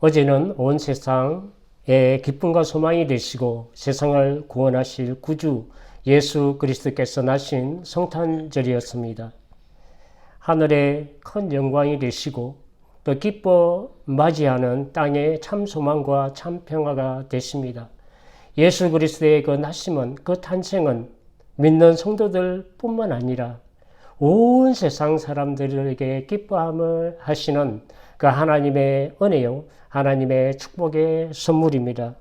어제는 온 세상에 기쁨과 소망이 되시고 세상을 구원하실 구주 예수 그리스도께서 나신 성탄절이었습니다. 하늘에 큰 영광이 되시고 또 기뻐 맞이하는 땅에 참 소망과 참 평화가 되십니다. 예수 그리스도의 그 나심은, 그 탄생은 믿는 성도들 뿐만 아니라 온 세상 사람들에게 기뻐함을 하시는 그 하나님의 은혜요, 하나님의 축복의 선물입니다.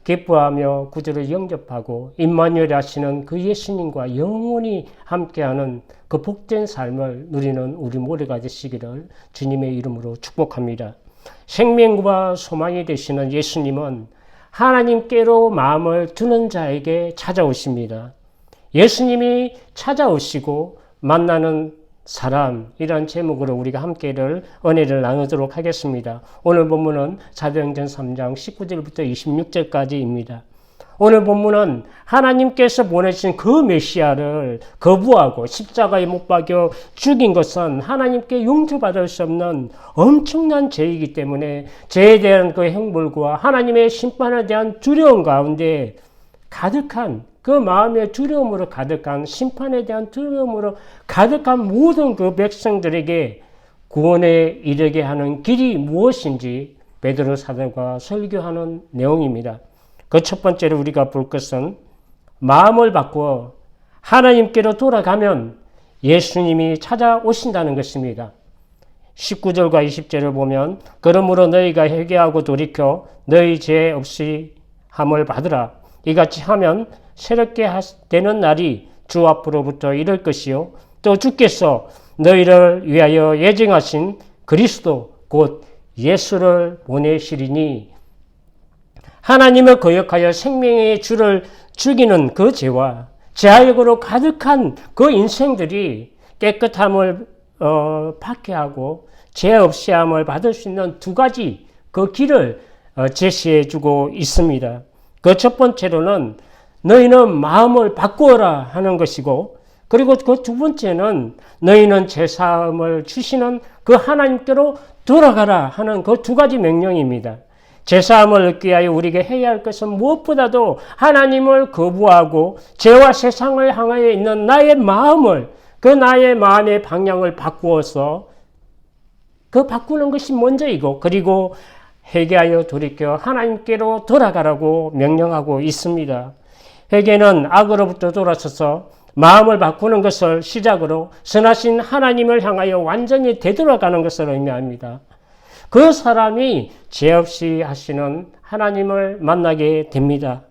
기뻐하며 구주를 영접하고 임마누엘 하시는 그 예수님과 영원히 함께하는 그 복된 삶을 누리는 우리 모두가 되시기를 주님의 이름으로 축복합니다. 생명과 소망이 되시는 예수님은 하나님께로 마음을 두는 자에게 찾아오십니다. 예수님이 찾아오시고 만나는 사람, 이런 제목으로 우리가 함께를 은혜를 나누도록 하겠습니다. 오늘 본문은 사도행전 3장 19절부터 26절까지입니다. 오늘 본문은 하나님께서 보내신 그 메시아를 거부하고 십자가에 못 박여 죽인 것은 하나님께 용서받을 수 없는 엄청난 죄이기 때문에 죄에 대한 그 형벌과 하나님의 심판에 대한 두려움 가운데 가득한, 그 마음의 두려움으로 가득한, 심판에 대한 두려움으로 가득한 모든 그 백성들에게 구원에 이르게 하는 길이 무엇인지 베드로 사도가 설교하는 내용입니다. 그 첫 번째로 우리가 볼 것은 마음을 바꾸어 하나님께로 돌아가면 예수님이 찾아오신다는 것입니다. 19절과 20절을 보면 그러므로 너희가 회개하고 돌이켜 너희 죄 없이 함을 받으라. 이같이 하면 새롭게 되는 날이 주 앞으로부터 이를 것이요 또 주께서 너희를 위하여 예정하신 그리스도 곧 예수를 보내시리니 하나님을 거역하여 생명의 주를 죽이는 그 죄와 죄악으로 가득한 그 인생들이 깨끗함을 파괴하고 죄 없이 함을 받을 수 있는 두 가지 그 길을 제시해 주고 있습니다. 그 첫 번째로는 너희는 마음을 바꾸어라 하는 것이고, 그리고 그 두 번째는 너희는 제사함을 주시는 그 하나님께로 돌아가라 하는 그 두 가지 명령입니다. 제사함을 얻기 위하여 우리에게 해야 할 것은 무엇보다도 하나님을 거부하고 죄와 세상을 향하여 있는 나의 마음을, 그 나의 마음의 방향을 바꾸어서 그 바꾸는 것이 먼저이고, 그리고 회개하여 돌이켜 하나님께로 돌아가라고 명령하고 있습니다. 회개는 악으로부터 돌아서서 마음을 바꾸는 것을 시작으로 선하신 하나님을 향하여 완전히 되돌아가는 것을 의미합니다. 그 사람이 죄 없이 하시는 하나님을 만나게 됩니다.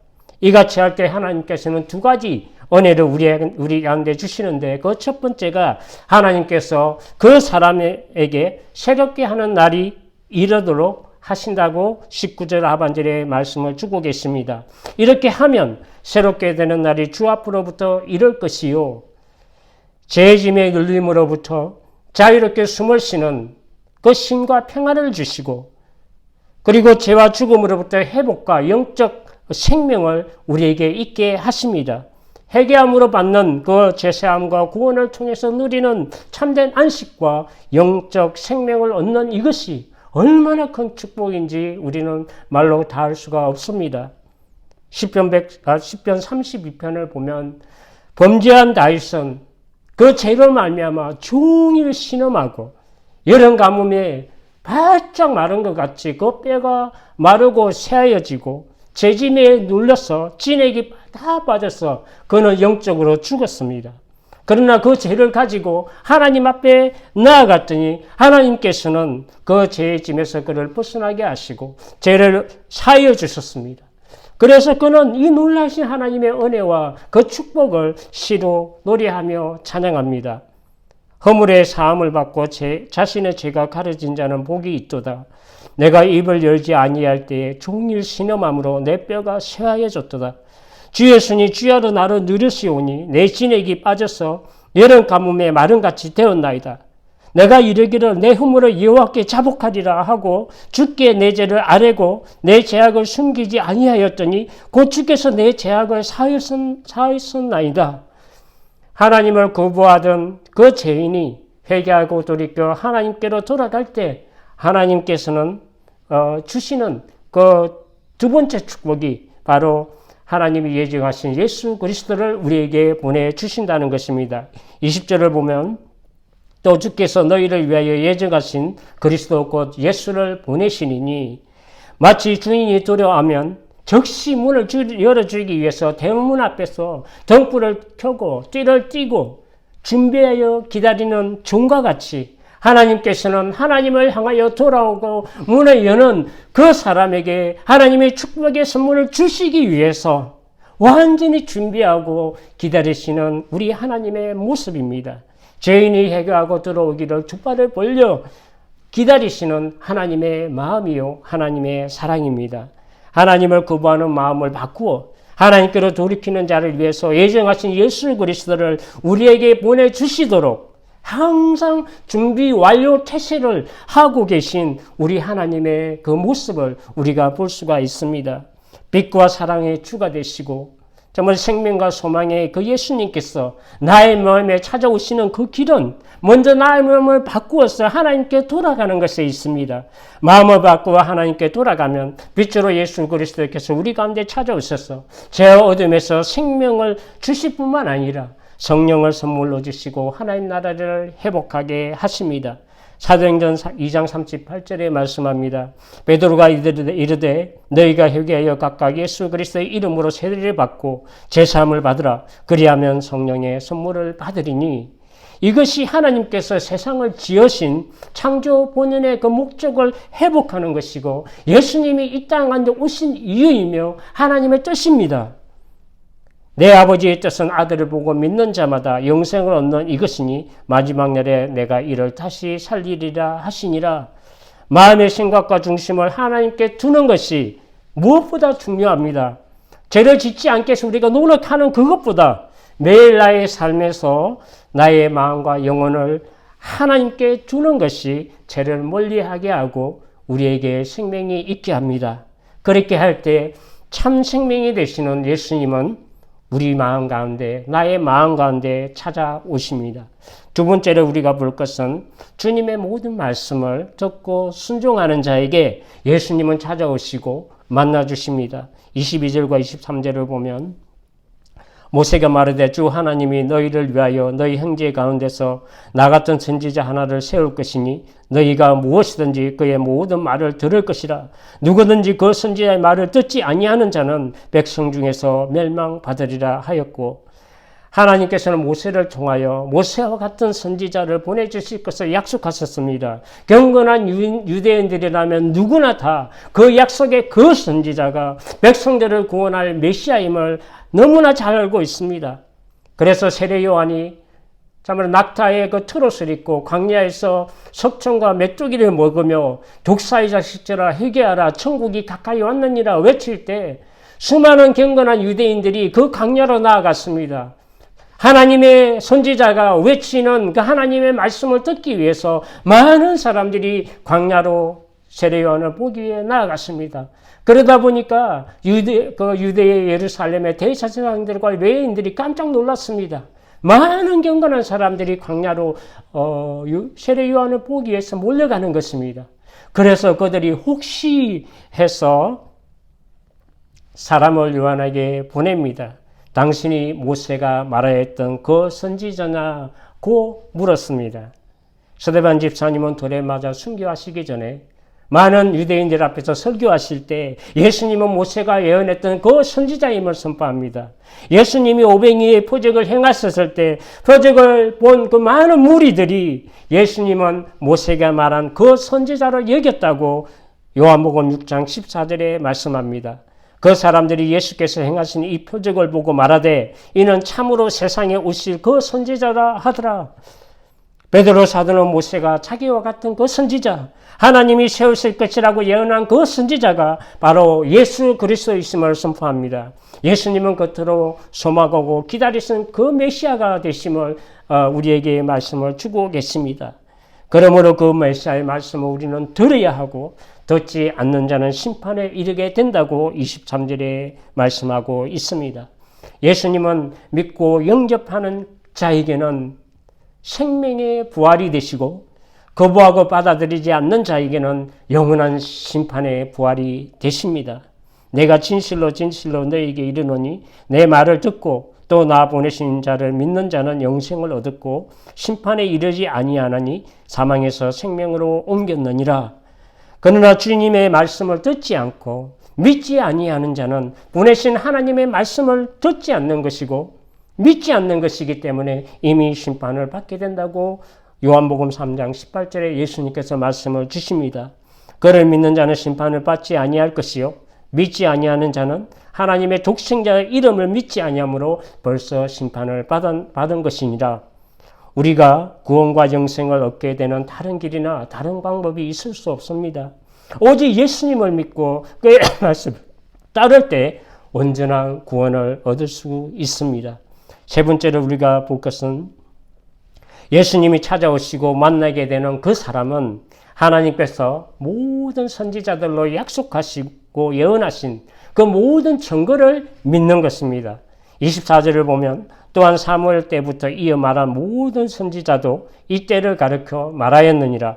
이같이 할 때 하나님께서는 두 가지 은혜를 우리한테 주시는데, 그 첫 번째가 하나님께서 그 사람에게 새롭게 하는 날이 이르도록 하신다고 19절 하반절에 말씀을 주고 계십니다. 이렇게 하면 새롭게 되는 날이 주 앞으로부터 이를 것이요 죄짐의 눌림으로부터 자유롭게 숨을 쉬는 그 쉼과 평안을 주시고, 그리고 죄와 죽음으로부터 회복과 영적 생명을 우리에게 있게 하십니다. 회개함으로 받는 그 제사함과 구원을 통해서 누리는 참된 안식과 영적 생명을 얻는 이것이 얼마나 큰 축복인지 우리는 말로 다 할 수가 없습니다. 시편 32편을 보면 범죄한 다윗은 그 죄로 말미암아 종일 신음하고 여름 가뭄에 바짝 마른 것 같이 그 뼈가 마르고 새하여지고 죄짐에 눌려서 진액이 다 빠져서 그는 영적으로 죽었습니다. 그러나 그 죄를 가지고 하나님 앞에 나아갔더니 하나님께서는 그 죄의 짐에서 그를 벗어나게 하시고 죄를 사하여 주셨습니다. 그래서 그는 이 놀라신 하나님의 은혜와 그 축복을 시로 노래하며 찬양합니다. 허물의 사함을 받고 자신의 죄가 가려진 자는 복이 있도다. 내가 입을 열지 아니할 때에 종일 신음함으로 내 뼈가 쇠하여졌도다. 주 예수니 주야로 나를 누르시오니 내 진액이 빠져서 여름 가뭄에 마름같이 되었나이다. 내가 이르기를 내 흠으로 여호와께 자복하리라 하고 주께 내 죄를 아뢰고 내 죄악을 숨기지 아니하였더니 곧 주께서 내 죄악을 사하였나이다. 하나님을 거부하던 그 죄인이 회개하고 돌이켜 하나님께로 돌아갈 때 하나님께서는 주시는 그 두 번째 축복이 바로 하나님이 예정하신 예수 그리스도를 우리에게 보내주신다는 것입니다. 20절을 보면 또 주께서 너희를 위하여 예정하신 그리스도 곧 예수를 보내시니니 마치 주인이 두려워하면 즉시 문을 열어주기 위해서 대문 앞에서 등불을 켜고 띠를 띠고 준비하여 기다리는 종과 같이 하나님께서는 하나님을 향하여 돌아오고 문을 여는 그 사람에게 하나님의 축복의 선물을 주시기 위해서 완전히 준비하고 기다리시는 우리 하나님의 모습입니다. 죄인이 회개하고 들어오기를 두 발을 벌려 기다리시는 하나님의 마음이요 하나님의 사랑입니다. 하나님을 거부하는 마음을 바꾸어 하나님께로 돌이키는 자를 위해서 예정하신 예수 그리스도를 우리에게 보내주시도록 항상 준비 완료 태세를 하고 계신 우리 하나님의 그 모습을 우리가 볼 수가 있습니다. 빛과 사랑의 주가 되시고 정말 생명과 소망의 그 예수님께서 나의 마음에 찾아오시는 그 길은 먼저 나의 마음을 바꾸어서 하나님께 돌아가는 것에 있습니다. 마음을 바꾸어 하나님께 돌아가면 빛으로 예수 그리스도께서 우리 가운데 찾아오셔서 죄 어둠에서 생명을 주실 뿐만 아니라 성령을 선물로 주시고 하나님 나라를 회복하게 하십니다. 사도행전 2장 38절에 말씀합니다. 베드로가 이르되 너희가 회개하여 각각 예수 그리스도의 이름으로 세례를 받고 제사함을 받으라. 그리하면 성령의 선물을 받으리니 이것이 하나님께서 세상을 지으신 창조 본연의 그 목적을 회복하는 것이고 예수님이 이 땅 가운데 오신 이유이며 하나님의 뜻입니다. 내 아버지의 뜻은 아들을 보고 믿는 자마다 영생을 얻는 이것이니 마지막 날에 내가 이를 다시 살리리라 하시니라. 마음의 생각과 중심을 하나님께 두는 것이 무엇보다 중요합니다. 죄를 짓지 않게 해서 우리가 노력하는 그것보다 매일 나의 삶에서 나의 마음과 영혼을 하나님께 두는 것이 죄를 멀리하게 하고 우리에게 생명이 있게 합니다. 그렇게 할 때 참 생명이 되시는 예수님은 우리 마음 가운데, 나의 마음 가운데 찾아오십니다. 두 번째로 우리가 볼 것은 주님의 모든 말씀을 듣고 순종하는 자에게 예수님은 찾아오시고 만나주십니다. 22절과 23절을 보면 모세가 말하되 주 하나님이 너희를 위하여 너희 형제 가운데서 나 같은 선지자 하나를 세울 것이니 너희가 무엇이든지 그의 모든 말을 들을 것이라. 누구든지 그 선지자의 말을 듣지 아니하는 자는 백성 중에서 멸망받으리라 하였고 하나님께서는 모세를 통하여 모세와 같은 선지자를 보내주실 것을 약속하셨습니다. 경건한 유대인들이라면 누구나 다 그 약속의 그 선지자가 백성들을 구원할 메시아임을 너무나 잘 알고 있습니다. 그래서 세례 요한이 참으로 낙타의 그 트롯을 입고 광야에서 석청과 메뚜기를 먹으며 독사의 자식들아 회개하라 천국이 가까이 왔느니라 외칠 때 수많은 경건한 유대인들이 그 광야로 나아갔습니다. 하나님의 선지자가 외치는 그 하나님의 말씀을 듣기 위해서 많은 사람들이 광야로 세례 요한을 보기 위해 나아갔습니다. 그러다 보니까 유대의 예루살렘의 대제사장들과 레위인들이 깜짝 놀랐습니다. 많은 경건한 사람들이 광야로 세례 요한을 보기 위해서 몰려가는 것입니다. 그래서 그들이 혹시 해서 사람을 요한에게 보냅니다. 당신이 모세가 말하여 했던 그 선지자냐고 물었습니다. 스데반 집사님은 돌에 맞아 순교하시기 전에 많은 유대인들 앞에서 설교하실 때 예수님은 모세가 예언했던 그 선지자임을 선포합니다. 예수님이 오병이의 표적을 행하셨을 때 표적을 본 그 많은 무리들이 예수님은 모세가 말한 그 선지자를 여겼다고 요한복음 6장 14절에 말씀합니다. 그 사람들이 예수께서 행하신 이 표적을 보고 말하되 이는 참으로 세상에 오실 그 선지자라 하더라. 베드로 사도는 모세가 자기와 같은 그 선지자, 하나님이 세우실 것이라고 예언한 그 선지자가 바로 예수 그리스도이심을 선포합니다. 예수님은 겉으로 소망하고 기다리신 그 메시아가 되심을 우리에게 말씀을 주고 계십니다. 그러므로 그 메시아의 말씀을 우리는 들어야 하고 듣지 않는 자는 심판에 이르게 된다고 23절에 말씀하고 있습니다. 예수님은 믿고 영접하는 자에게는 생명의 부활이 되시고 거부하고 받아들이지 않는 자에게는 영원한 심판의 부활이 되십니다. 내가 진실로 진실로 너에게 이르노니 내 말을 듣고 또 나 보내신 자를 믿는 자는 영생을 얻었고 심판에 이르지 아니하나니 사망에서 생명으로 옮겼느니라. 그러나 주님의 말씀을 듣지 않고 믿지 아니하는 자는 보내신 하나님의 말씀을 듣지 않는 것이고 믿지 않는 것이기 때문에 이미 심판을 받게 된다고 요한복음 3장 18절에 예수님께서 말씀을 주십니다. 그를 믿는 자는 심판을 받지 아니할 것이요 믿지 아니하는 자는 하나님의 독생자의 이름을 믿지 아니하므로 벌써 심판을 받은 것이니라. 우리가 구원과 영생을 얻게 되는 다른 길이나 다른 방법이 있을 수 없습니다. 오직 예수님을 믿고 그의 말씀을 따를 때 온전한 구원을 얻을 수 있습니다. 세 번째로 우리가 볼 것은 예수님이 찾아오시고 만나게 되는 그 사람은 하나님께서 모든 선지자들로 약속하시고 예언하신 그 모든 증거를 믿는 것입니다. 24절을 보면 또한 사무엘 때부터 이어 말한 모든 선지자도 이때를 가르쳐 말하였느니라.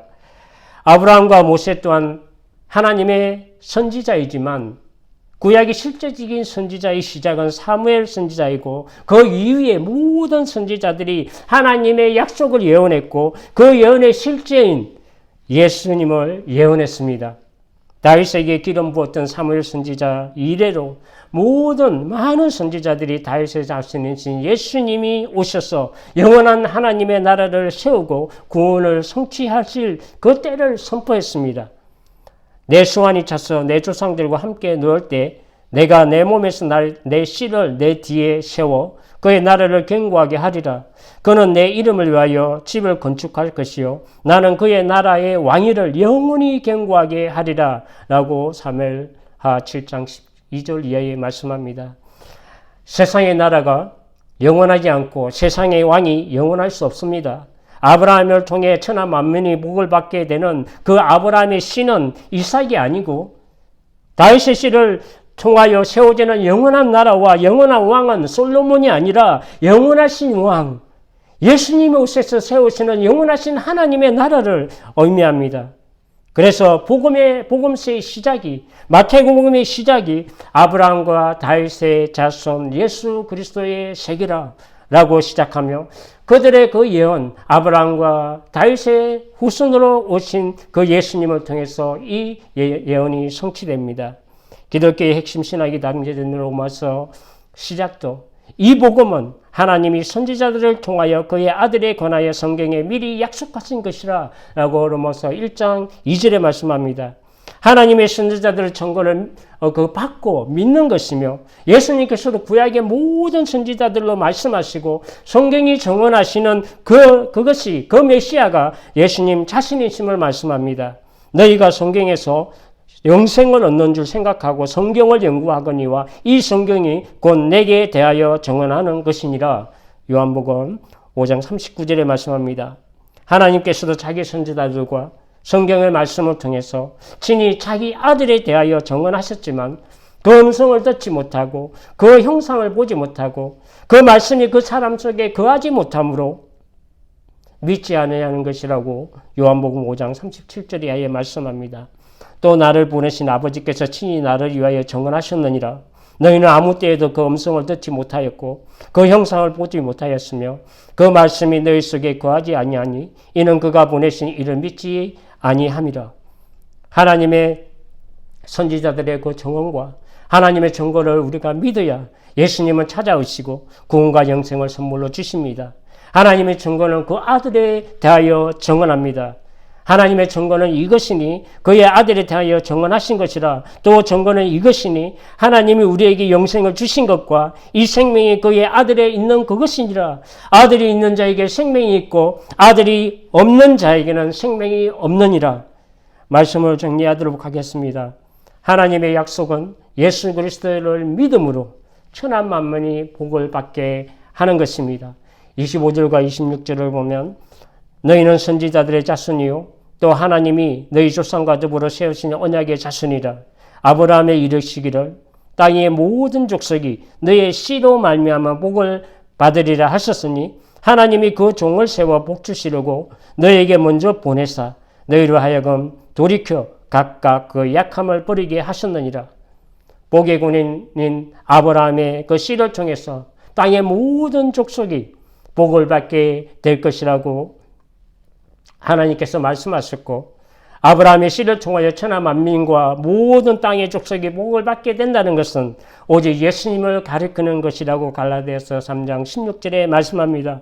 아브라함과 모세 또한 하나님의 선지자이지만 구약의 실제적인 선지자의 시작은 사무엘 선지자이고 그 이후에 모든 선지자들이 하나님의 약속을 예언했고 그 예언의 실제인 예수님을 예언했습니다. 다윗에게 기름 부었던 사무엘 선지자 이래로 모든 많은 선지자들이 다윗의 자신이신 예수님이 오셔서 영원한 하나님의 나라를 세우고 구원을 성취하실 그 때를 선포했습니다. 내 수완이 차서 내 조상들과 함께 누울 때 내가 내 몸에서 내 씨를 내 뒤에 세워 그의 나라를 견고하게 하리라. 그는 내 이름을 위하여 집을 건축할 것이요 나는 그의 나라의 왕위를 영원히 견고하게 하리라 라고 사무엘하 7장 12절 이하에 말씀합니다. 세상의 나라가 영원하지 않고 세상의 왕이 영원할 수 없습니다. 아브라함을 통해 천하 만민이 복을 받게 되는 그 아브라함의 씨는 이삭이 아니고 다윗의 씨를 통하여 세워지는 영원한 나라와 영원한 왕은 솔로몬이 아니라 영원하신 왕, 예수님이 오셔서 세우시는 영원하신 하나님의 나라를 의미합니다. 그래서 복음서의 시작이, 마태복음의 시작이 아브라함과 다윗의 자손 예수 그리스도의 세계라 라고 시작하며 그들의 그 예언, 아브라함과 다윗의 후손으로 오신 그 예수님을 통해서 이 예언이 성취됩니다. 기독교의 핵심 신학이 담겨진 로마서 시작도 이 복음은 하나님이 선지자들을 통하여 그의 아들에 관하여 성경에 미리 약속하신 것이라 라고 로마서 1장 2절에 말씀합니다. 하나님의 선지자들의 증거를 받고 믿는 것이며 예수님께서도 구약의 모든 선지자들로 말씀하시고 성경이 증언하시는 그것이 그 메시아가 예수님 자신이심을 말씀합니다. 너희가 성경에서 영생을 얻는 줄 생각하고 성경을 연구하거니와 이 성경이 곧 내게 대하여 증언하는 것이니라. 요한복음 5장 39절에 말씀합니다. 하나님께서도 자기 선지자들과 성경의 말씀을 통해서 친히 자기 아들에 대하여 증언하셨지만 그 음성을 듣지 못하고 그 형상을 보지 못하고 그 말씀이 그 사람 속에 거하지 못함으로 믿지 않으려는 것이라고 요한복음 5장 37절에 아예 말씀합니다. 또 나를 보내신 아버지께서 친히 나를 위하여 증언하셨느니라. 너희는 아무 때에도 그 음성을 듣지 못하였고 그 형상을 보지 못하였으며 그 말씀이 너희 속에 거하지 아니하니 이는 그가 보내신 이를 믿지 아니함이라. 하나님의 선지자들의 그 증언과 하나님의 증거를 우리가 믿어야 예수님은 찾아오시고 구원과 영생을 선물로 주십니다. 하나님의 증거는 그 아들에 대하여 증언합니다. 하나님의 증거는 이것이니 그의 아들에 대하여 증언하신 것이라. 또 증거는 이것이니 하나님이 우리에게 영생을 주신 것과 이 생명이 그의 아들에 있는 그것이니라. 아들이 있는 자에게 생명이 있고 아들이 없는 자에게는 생명이 없느니라. 말씀을 정리하도록 하겠습니다. 하나님의 약속은 예수 그리스도를 믿음으로 천한 만민이 복을 받게 하는 것입니다. 25절과 26절을 보면 너희는 선지자들의 자손이요 또 하나님이 너희 조상과 더불어 세우신 언약의 자손이라. 아브라함의 이르시기를 땅의 모든 족속이 너의 씨로 말미암아 복을 받으리라 하셨으니 하나님이 그 종을 세워 복주시려고 너에게 먼저 보내사 너희로 하여금 돌이켜 각각 그 약함을 버리게 하셨느니라. 복의 군인인 아브라함의 그 씨를 통해서 땅의 모든 족속이 복을 받게 될 것이라고 하나님께서 말씀하셨고, 아브라함의 씨를 통하여 천하 만민과 모든 땅의 족속이 복을 받게 된다는 것은 오직 예수님을 가리키는 것이라고 갈라디아서 3장 16절에 말씀합니다.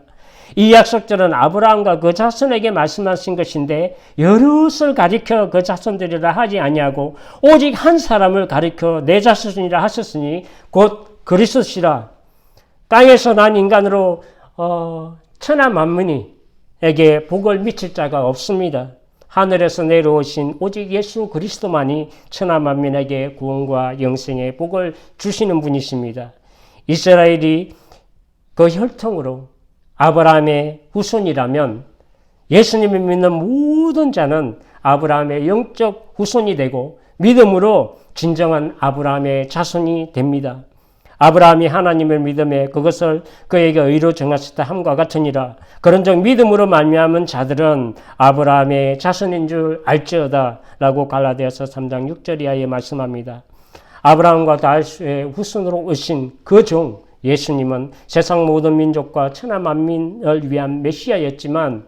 이 약속들은 아브라함과 그 자손에게 말씀하신 것인데 여럿을 가리켜 그 자손들이라 하지 아니하고 오직 한 사람을 가리켜 내 자손이라 하셨으니 곧 그리스도시라. 땅에서 난 인간으로 천하 만민에게 복을 미칠 자가 없습니다. 하늘에서 내려오신 오직 예수 그리스도만이 천하 만민에게 구원과 영생의 복을 주시는 분이십니다. 이스라엘이 그 혈통으로 아브라함의 후손이라면 예수님을 믿는 모든 자는 아브라함의 영적 후손이 되고 믿음으로 진정한 아브라함의 자손이 됩니다. 아브라함이 하나님을 믿음에 그것을 그에게 의로 정하셨다 함과 같으니라. 그런즉 믿음으로 말미암은 자들은 아브라함의 자손인 줄 알지어다 라고 갈라디아서 3장 6절 이하에 말씀합니다. 아브라함과 다윗의 후손으로 오신 그 종 예수님은 세상 모든 민족과 천하 만민을 위한 메시아였지만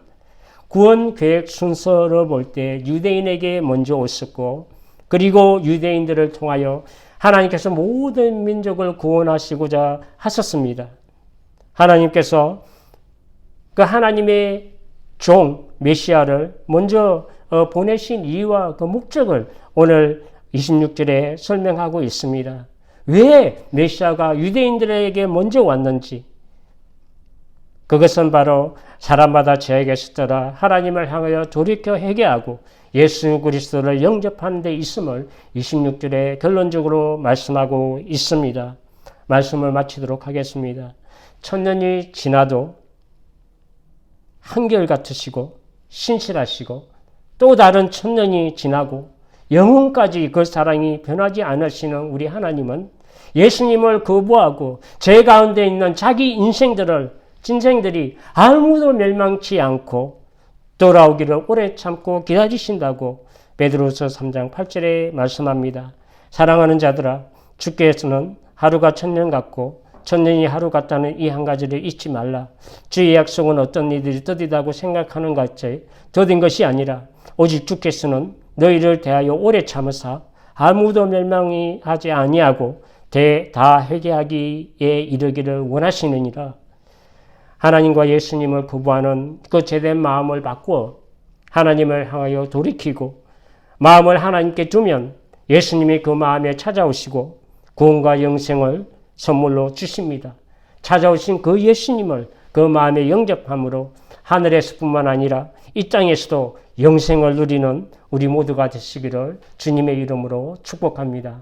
구원 계획 순서로 볼 때 유대인에게 먼저 오셨고, 그리고 유대인들을 통하여 하나님께서 모든 민족을 구원하시고자 하셨습니다. 하나님께서 그 하나님의 종 메시아를 먼저 보내신 이유와 그 목적을 오늘 26절에 설명하고 있습니다. 왜 메시아가 유대인들에게 먼저 왔는지, 그것은 바로 사람마다 죄악에서 떠나 하나님을 향하여 돌이켜 회개하고 예수 그리스도를 영접하는 데 있음을 26절에 결론적으로 말씀하고 있습니다. 말씀을 마치도록 하겠습니다. 천년이 지나도 한결같으시고 신실하시고 또 다른 천년이 지나고 영혼까지 그 사랑이 변하지 않으시는 우리 하나님은 예수님을 거부하고 죄 가운데 있는 자기 인생들이 아무도 멸망치 않고 돌아오기를 오래 참고 기다리신다고 베드로서 3장 8절에 말씀합니다. 사랑하는 자들아, 주께서는 하루가 천년 같고 천년이 하루 같다는 이 한 가지를 잊지 말라. 주의 약속은 어떤 이들이 더디다고 생각하는 것 같이 더딘 것이 아니라 오직 주께서는 너희를 대하여 오래 참으사 아무도 멸망이 하지 아니하고 다 회개하기에 이르기를 원하시느니라. 하나님과 예수님을 거부하는 그 죄된 마음을 바꾸어 하나님을 향하여 돌이키고 마음을 하나님께 두면 예수님이 그 마음에 찾아오시고 구원과 영생을 선물로 주십니다. 찾아오신 그 예수님을 그 마음에 영접함으로 하늘에서뿐만 아니라 이 땅에서도 영생을 누리는 우리 모두가 되시기를 주님의 이름으로 축복합니다.